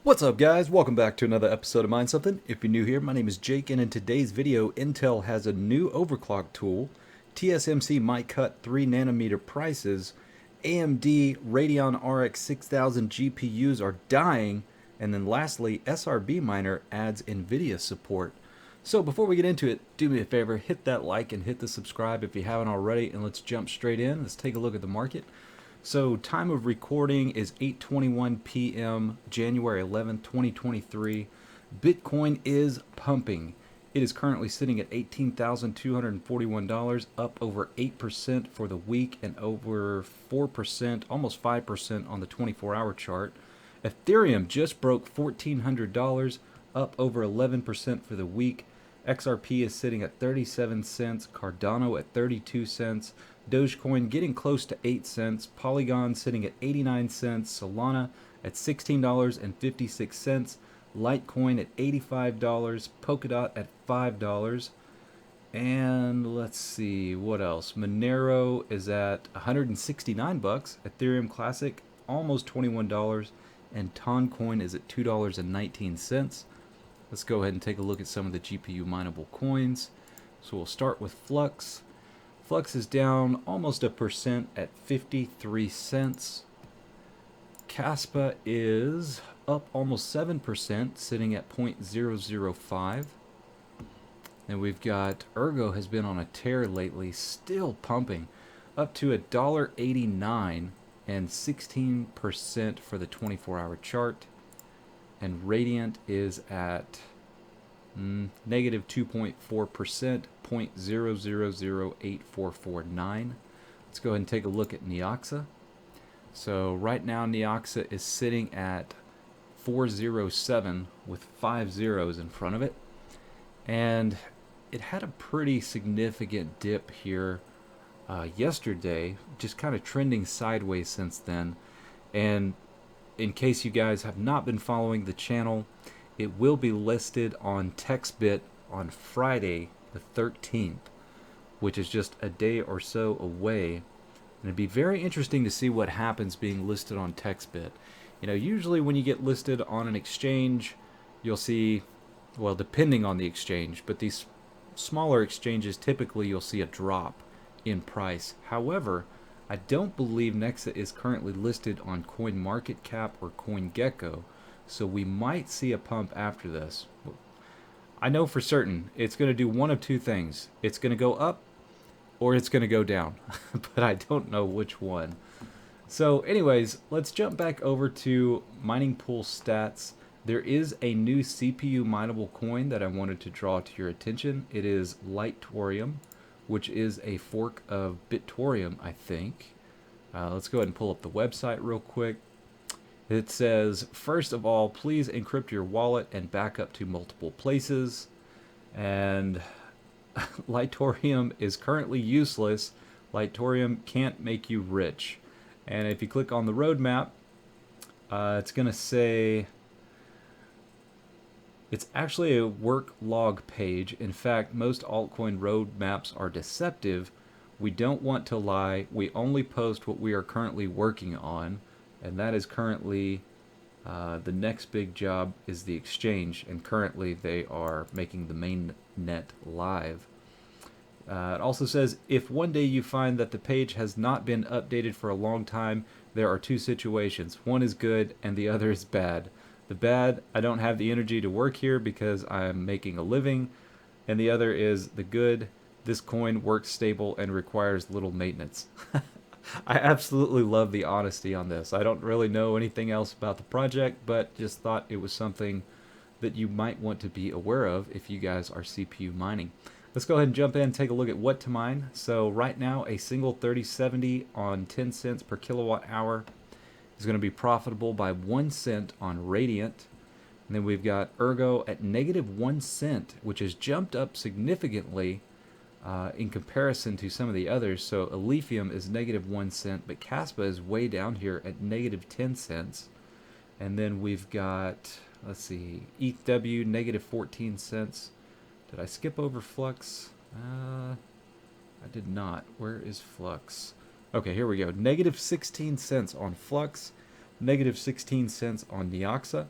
What's up, guys? Welcome back to another episode of Mind Something. If you're new here, my name is Jake, and in today's video, Intel has a new overclock tool. TSMC might cut 3 nanometer prices. AMD Radeon RX 6000 GPUs are dying. And then lastly, SRB Miner adds Nvidia support. So before we get into it, do me a favor, hit that like and hit the subscribe if you haven't already, and let's jump straight in. Let's take a look at the market. So time of recording is 8:21 p.m. January 11th, 2023. Bitcoin is pumping. It is currently sitting at $18,241, up over 8% for the week and over 4%, almost 5% on the 24-hour chart. Ethereum just broke $1,400, up over 11% for the week. XRP is sitting at 37 cents, Cardano at 32 cents, Dogecoin getting close to 8 cents, Polygon sitting at 89 cents, Solana at $16.56, Litecoin at $85, Polkadot at $5, and let's see what else. Monero is at 169 bucks, Ethereum Classic almost $21, and Toncoin is at $2.19. Let's go ahead and take a look at some of the GPU mineable coins. So we'll start with Flux. Flux is down almost 1% at 53 cents. Caspa is up almost 7%, sitting at 0.005. And we've got Ergo has been on a tear lately, still pumping, up to $1.89 and 16% for the 24-hour chart. And Radiant is at negative 2.4%, 0.0008449. Let's go ahead and take a look at Neoxa. So right now Neoxa is sitting at 407 with 5 zeros in front of it. And it had a pretty significant dip here yesterday, just kind of trending sideways since then. And in case you guys have not been following the channel, it will be listed on TextBit on Friday the 13th, which is just a day or so away. And it'd be very interesting to see what happens being listed on TextBit. You know, usually when you get listed on an exchange, you'll see, well, depending on the exchange, but these smaller exchanges, typically you'll see a drop in price. However, I don't believe Nexa is currently listed on CoinMarketCap or CoinGecko, so we might see a pump after this. I know for certain it's going to do one of two things. It's going to go up or it's going to go down, but I don't know which one. So anyways, let's jump back over to mining pool stats. There is a new CPU mineable coin that I wanted to draw to your attention. It is Lightorium, which is a fork of Bitorium, I think. Let's go ahead and pull up the website real quick. It says, first of all, please encrypt your wallet and back up to multiple places. And Lightorium is currently useless. Lightorium can't make you rich. And if you click on the roadmap, it's going to say, it's actually a work log page. In fact, most altcoin roadmaps are deceptive. We don't want to lie. We only post what we are currently working on. And that is currently, the next big job is the exchange. And currently they are making the main net live. It also says, if one day you find that the page has not been updated for a long time, there are two situations. One is good and the other is bad. The bad, I don't have the energy to work here because I'm making a living. And the other is the good, this coin works stable and requires little maintenance. I absolutely love the honesty on this. I don't really know anything else about the project, but just thought it was something that you might want to be aware of if you guys are CPU mining. Let's go ahead and jump in and take a look at what to mine. So right now, a single 3070 on 10 cents per kilowatt hour is going to be profitable by 1 cent on Radiant. And then we've got Ergo at negative 1 cent, which has jumped up significantly in comparison to some of the others. So Alephium is negative 1 cent, but Caspa is way down here at negative 10 cents. And then we've got, let's see, ETHW negative 14 cents. Did I skip over Flux? I did not. Where is Flux? Okay, here we go. Negative 16 cents on Flux, negative 16 cents on Neoxa.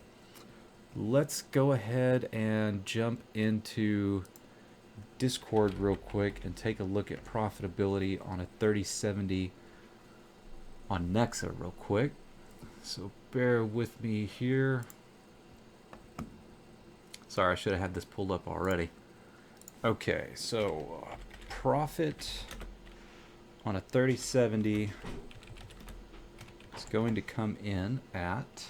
let's go ahead and jump into Discord real quick and take a look at profitability on a 3070 on Nexa real quick. So bear with me here. Sorry, I should have had this pulled up already. Okay, so profit on a 3070 is going to come in at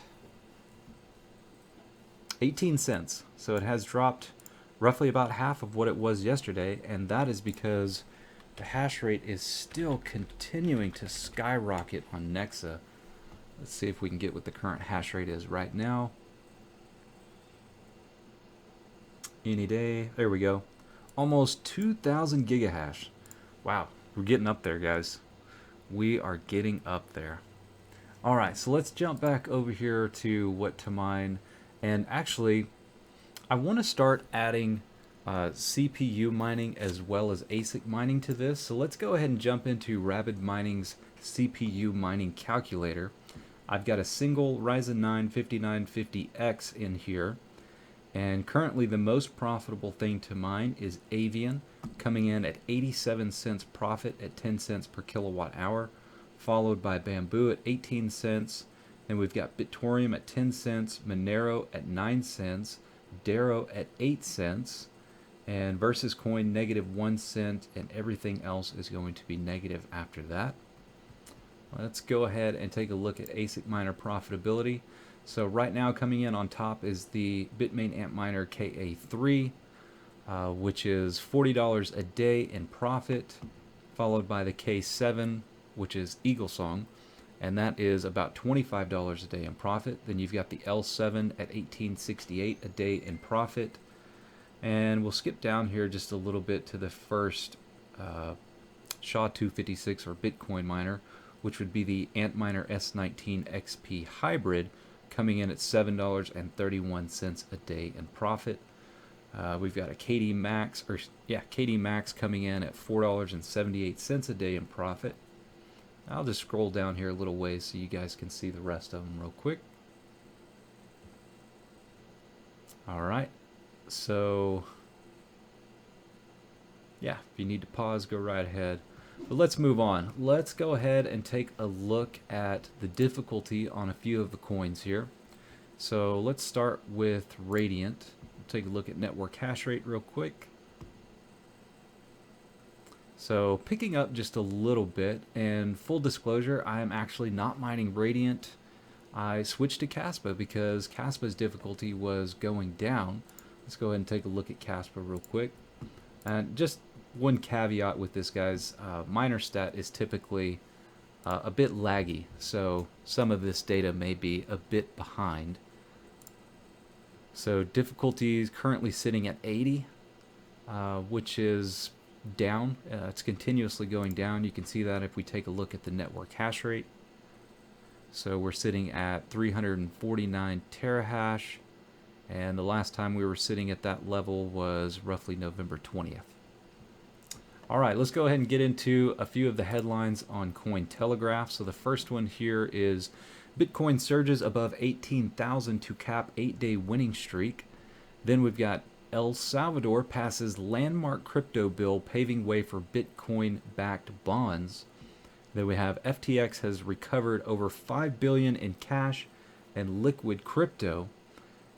18 cents. So it has dropped roughly about half of what it was yesterday, and that is because the hash rate is still continuing to skyrocket on Nexa. Let's see if we can get what the current hash rate is right now. Any day. There we go. Almost 2,000 gigahash. Wow, we're getting up there, guys. We are getting up there. All right, so let's jump back over here to what to mine. And actually, I want to start adding CPU mining as well as ASIC mining to this. So let's go ahead and jump into Radeon Mining's CPU mining calculator. I've got a single Ryzen 9 5950X in here. And currently the most profitable thing to mine is Avian, coming in at 87 cents profit at 10 cents per kilowatt hour, followed by Bamboo at 18 cents. Then we've got Bitorium at 10 cents, Monero at 9 cents, Darrow at 8 cents, and Versus Coin negative 1 cent, and everything else is going to be negative after that. Let's go ahead and take a look at ASIC miner profitability. So right now coming in on top is the Bitmain Antminer KA3, which is $40 a day in profit, followed by the K7, which is Eaglesong, and that is about $25 a day in profit. Then you've got the L7 at $18.68 a day in profit. And we'll skip down here just a little bit to the first SHA-256 or Bitcoin miner, which would be the Antminer S9 XP hybrid, coming in at $7.31 a day in profit. We've got a KD Max, KD Max coming in at $4.78 a day in profit. I'll just scroll down here a little ways so you guys can see the rest of them real quick. All right, so yeah, if you need to pause, go right ahead. But let's move on. Let's go ahead and take a look at the difficulty on a few of the coins here. So let's start with Radeon. We'll take a look at network hash rate real quick. So picking up just a little bit, and full disclosure, I am actually not mining Radeon. I switched to Caspa because Caspa's difficulty was going down. Let's go ahead and take a look at Caspa real quick. And just one caveat with this, guys, MinerStat is typically a bit laggy, so some of this data may be a bit behind. So difficulty is currently sitting at 80, which is down. It's continuously going down. You can see that if we take a look at the network hash rate. So we're sitting at 349 terahash, and the last time we were sitting at that level was roughly November 20th. All right, let's go ahead and get into a few of the headlines on Cointelegraph. So the first one here is Bitcoin surges above 18,000 to cap 8-day winning streak. Then we've got El Salvador passes landmark crypto bill paving way for Bitcoin-backed bonds. Then we have FTX has recovered over $5 billion in cash and liquid crypto,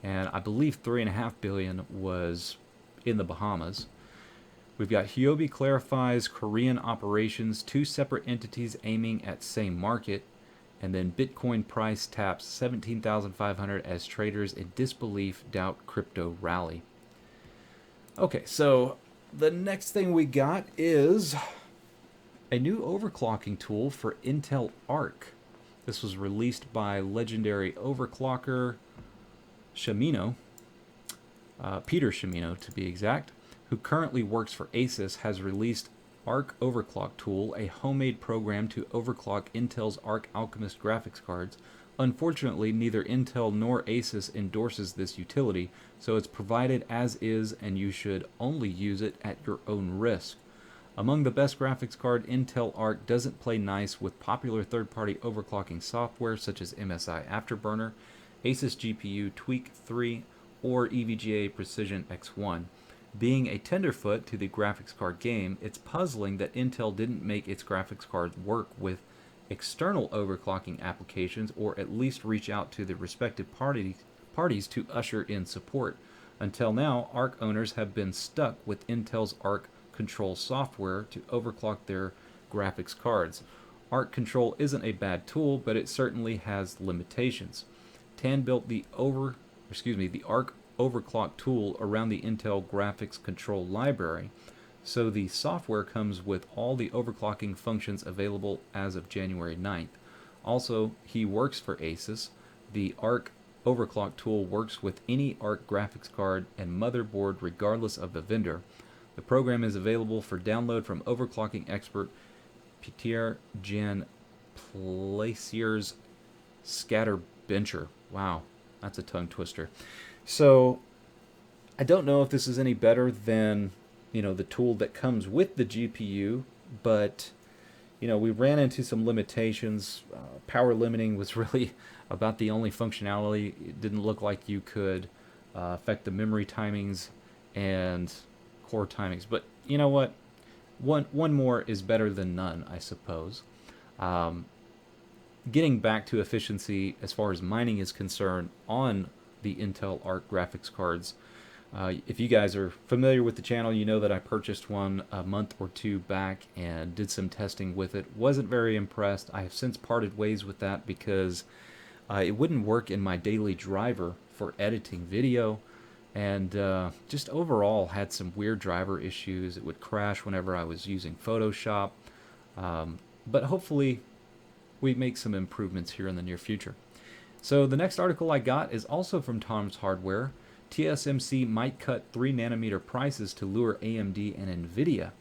and I believe $3.5 billion was in the Bahamas. We've got Huobi clarifies Korean operations, 2 separate entities aiming at same market. And then Bitcoin price taps 17,500 as traders in disbelief doubt crypto rally. Okay, so the next thing we got is a new overclocking tool for Intel Arc. This was released by legendary overclocker Shimino, Peter Shimino to be exact, who currently works for Asus, has released Arc Overclock Tool, a homemade program to overclock Intel's Arc Alchemist graphics cards. Unfortunately, neither Intel nor Asus endorses this utility, so it's provided as is and you should only use it at your own risk. Among the best graphics card, Intel Arc doesn't play nice with popular third-party overclocking software such as MSI Afterburner, Asus GPU Tweak 3, or EVGA Precision X1. Being a tenderfoot to the graphics card game, it's puzzling that Intel didn't make its graphics cards work with external overclocking applications, or at least reach out to the respective parties to usher in support. Until now, ARC owners have been stuck with Intel's ARC Control software to overclock their graphics cards. ARC Control isn't a bad tool, but it certainly has limitations. TAN built the ARC overclock tool around the Intel graphics control library, so the software comes with all the overclocking functions available as of January 9th. Also, he works for Asus. The ARC overclock tool works with any ARC graphics card and motherboard regardless of the vendor. The program is available for download from overclocking expert Pierre Jan Placier's Scatterbencher. Wow, that's a tongue twister. So I don't know if this is any better than, the tool that comes with the GPU, but we ran into some limitations. Power limiting was really about the only functionality. It didn't look like you could affect the memory timings and core timings. But you know what? One more is better than none, I suppose. Getting back to efficiency as far as mining is concerned on the Intel Arc graphics cards. If you guys are familiar with the channel, you know that I purchased one a month or two back and did some testing with it. Wasn't very impressed. I have since parted ways with that because it wouldn't work in my daily driver for editing video, and just overall had some weird driver issues. It would crash whenever I was using Photoshop, but hopefully we make some improvements here in the near future. So the next article I got is also from Tom's Hardware. TSMC might cut 3nm prices to lure AMD and Nvidia.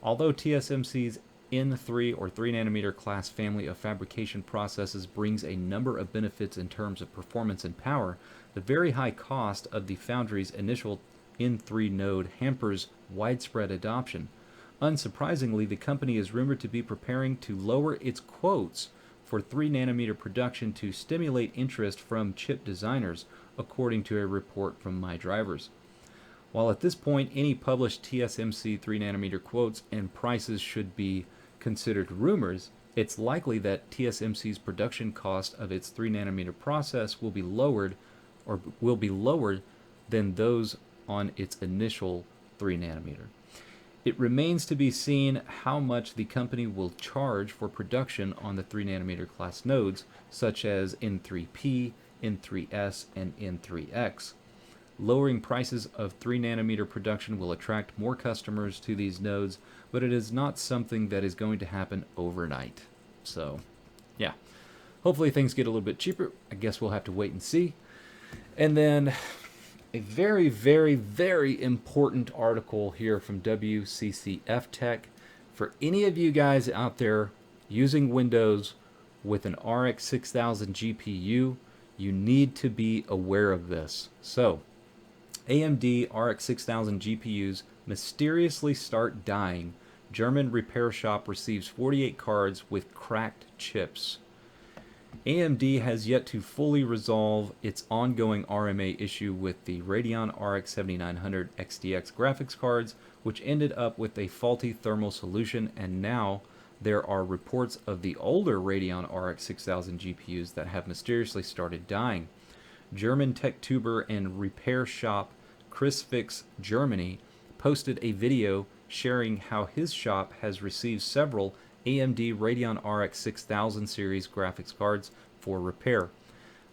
Although TSMC's N3 or 3nm class family of fabrication processes brings a number of benefits in terms of performance and power, the very high cost of the foundry's initial N3 node hampers widespread adoption. Unsurprisingly, the company is rumored to be preparing to lower its quotes for 3nm production to stimulate interest from chip designers, according to a report from MyDrivers. While at this point any published TSMC 3nm quotes and prices should be considered rumors, it's likely that TSMC's production cost of its 3nm process will be lowered than those on its initial 3nm. It remains to be seen how much the company will charge for production on the 3nm class nodes, such as N3P, N3S, and N3X. Lowering prices of 3nm production will attract more customers to these nodes, but it is not something that is going to happen overnight. So, yeah. Hopefully things get a little bit cheaper. I guess we'll have to wait and see. And then a very, very, very important article here from WCCF Tech. For any of you guys out there using Windows with an RX 6000 GPU, you need to be aware of this. So, AMD RX 6000 GPUs mysteriously start dying. German repair shop receives 48 cards with cracked chips. AMD has yet to fully resolve its ongoing RMA issue with the Radeon RX 7900 XTX graphics cards, which ended up with a faulty thermal solution, and now there are reports of the older Radeon RX 6000 GPUs that have mysteriously started dying. German tech tuber and repair shop ChrisFix Germany posted a video sharing how his shop has received several AMD Radeon RX 6000 series graphics cards for repair.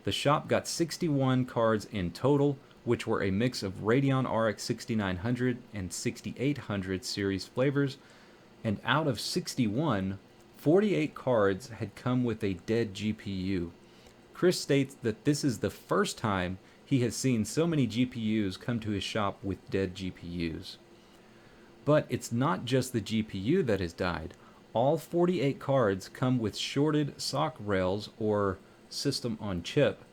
The shop got 61 cards in total, which were a mix of Radeon RX 6900 and 6800 series flavors, and out of 61, 48 cards had come with a dead GPU. Chris states that this is the first time he has seen so many GPUs come to his shop with dead GPUs. But it's not just the GPU that has died. All 48 cards come with shorted SoC rails or system on chip,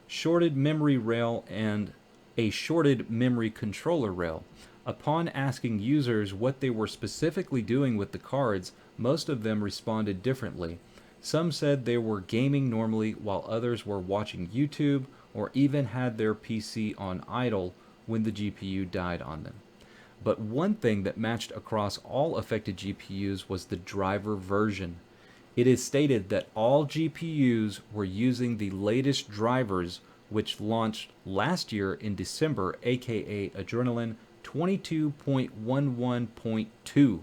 shorted memory rail, and a shorted memory controller rail. Upon asking users what they were specifically doing with the cards, most of them responded differently. Some said they were gaming normally, while others were watching YouTube or even had their PC on idle when the GPU died on them. But one thing that matched across all affected GPUs was the driver version. It is stated that all GPUs were using the latest drivers, which launched last year in December, aka Adrenalin 22.11.2.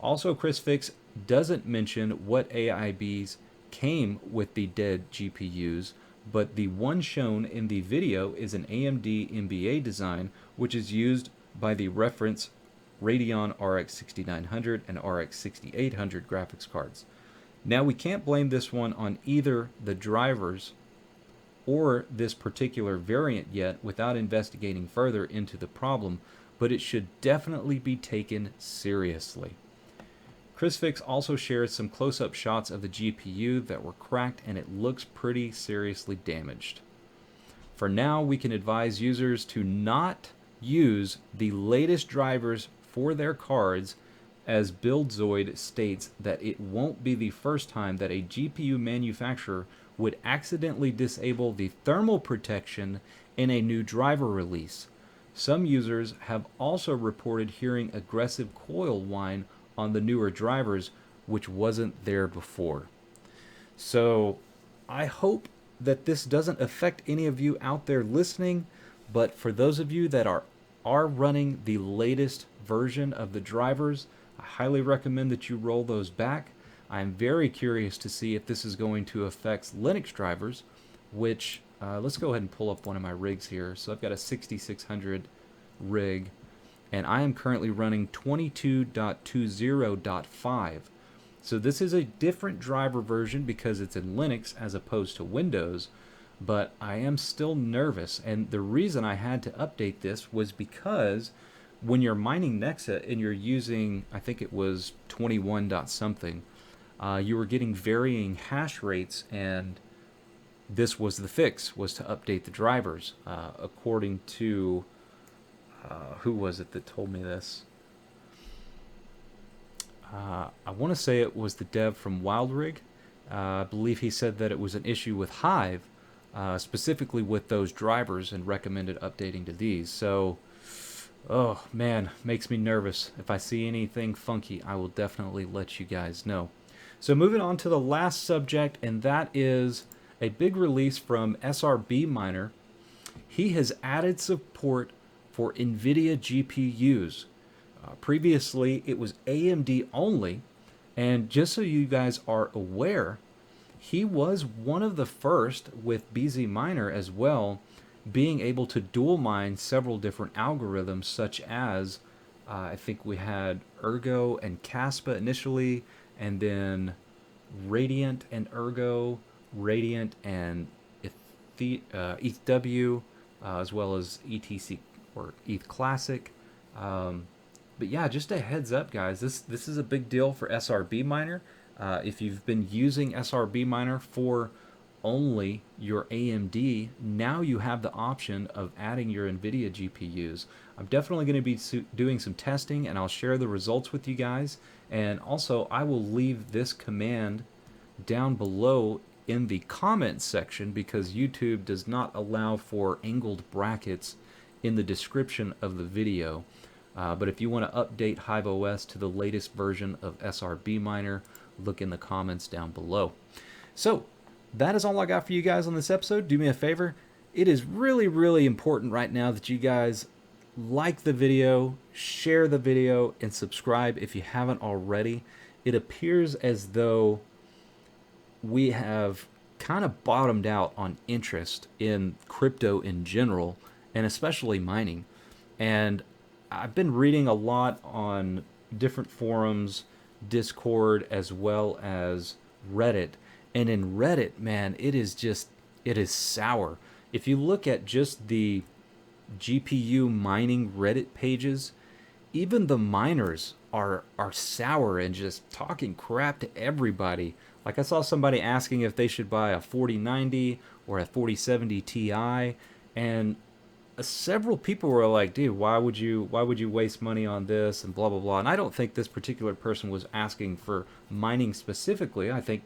Also, ChrisFix doesn't mention what AIBs came with the dead GPUs, but the one shown in the video is an AMD NBA design, which is used by the reference Radeon RX 6900 and RX 6800 graphics cards. Now, we can't blame this one on either the drivers or this particular variant yet without investigating further into the problem, but it should definitely be taken seriously. ChrisFix also shared some close-up shots of the GPU that were cracked, and it looks pretty seriously damaged. For now, we can advise users to not use the latest drivers for their cards, as BuildZoid states that it won't be the first time that a GPU manufacturer would accidentally disable the thermal protection in a new driver release. Some users have also reported hearing aggressive coil whine on the newer drivers, which wasn't there before. So I hope that this doesn't affect any of you out there listening, but for those of you that are running the latest version of the drivers, I highly recommend that you roll those back. I'm very curious to see if this is going to affect Linux drivers, which let's go ahead and pull up one of my rigs here. So I've got a 6600 rig, and I am currently running 22.20.5. So this is a different driver version because it's in Linux as opposed to Windows, but I am still nervous. And the reason I had to update this was because when you're mining Nexa and you're using, I think it was 21 dot something, you were getting varying hash rates, and this was the fix, was to update the drivers. According to, who was it that told me this? I want to say it was the dev from WildRig. I believe he said that it was an issue with Hive, specifically with those drivers, and recommended updating to these. So, oh man, makes me nervous. If I see anything funky, I will definitely let you guys know. So moving on to the last subject, and that is a big release from SRBminer. He has added support for Nvidia GPUs. Previously, it was AMD only, and just so you guys are aware, he was one of the first with BZMiner as well, being able to dual mine several different algorithms, such as I think we had Ergo and Caspa initially, and then Radiant and Ergo, Radiant and ETHW, as well as ETC or ETH Classic. But yeah, just a heads up, guys. This is a big deal for SRBminer. If you've been using SRBminer for only your AMD, now you have the option of adding your Nvidia GPUs. I'm definitely going to be doing some testing, and I'll share the results with you guys. And also, I will leave this command down below in the comments section because YouTube does not allow for angled brackets in the description of the video. But if you want to update HiveOS to the latest version of SRBminer, look in the comments down below. So that is all I got for you guys on this episode. Do me a favor. It is really, really important right now that you guys like the video, share the video, and subscribe if you haven't already. It appears as though we have kind of bottomed out on interest in crypto in general, and especially mining. And I've been reading a lot on different forums, Discord, as well as Reddit. And in Reddit, man, it is sour. If you look at just the GPU mining Reddit pages, even the miners are sour and just talking crap to everybody. Like I saw somebody asking if they should buy a 4090 or a 4070 Ti, and several people were like, dude, why would you waste money on this and blah blah blah. And I don't think this particular person was asking for mining specifically. I think,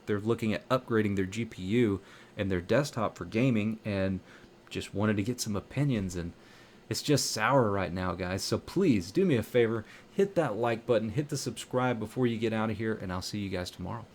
they're looking at upgrading their GPU and their desktop for gaming and just wanted to get some opinions. And it's just sour right now, guys. So please do me a favor, hit that like button, hit the subscribe before you get out of here, and I'll see you guys tomorrow.